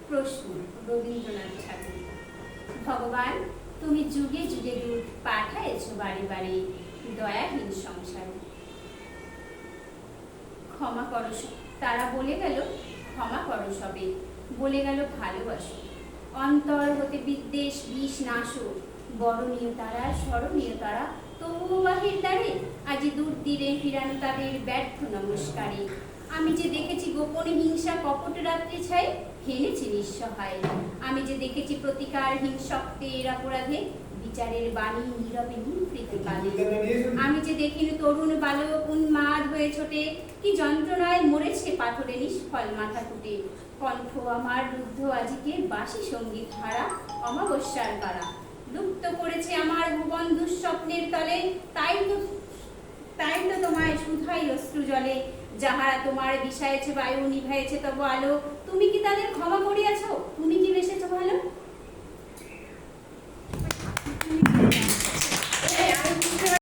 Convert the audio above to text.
প্রশ্ন রবীন্দ্রনাথ ঠাকুর। ভগবান, তুমি যুগে যুগে দূত পাঠায়েছ বাড়ি বাড়ি দয়াহীন সংসারে। ক্ষমা করো তারা বলে গেল, ক্ষমা করো সবে, বলে গেল ভালোবাসো। অন্তর হতে বিদ্বেষ বিষ নাশো, বরণীয় তারা স্মরণীয় তারা, তবুও বাহির দ্বারে আজি দূর তীরে ফিরানো তাদের ব্যর্থ নমস্কারে। আমি যে দেখেছি গোপনে হিংসা কপট রাত্রি ছাই, হেনেছি নিঃসহায়। আমি যে দেখেছি প্রতিকার হিংসক্তের অপরাধে, বিচারের বাণী নীরবে নিভৃত কালে। আমি যে দেখিনি তরুণ বালক উন্মাদ হয়ে ছোটে, কি যন্ত্রণায় মরেছে পাথরে নিষ্ফল মাথা ফুটে। কণ্ঠ আমার রুদ্ধ আজিকে বাসি সঙ্গীত হারা অমাবস্যার কারা। লুপ্ত করেছে আমার ভুবন দুঃস্বপ্নের তলে, তাই তো তোমায় শুধাই অশ্রু জলে। যাহারা তোমার বিষায়েছে বায়ু নিভাইছে তব আলো, তুমি কি তাদের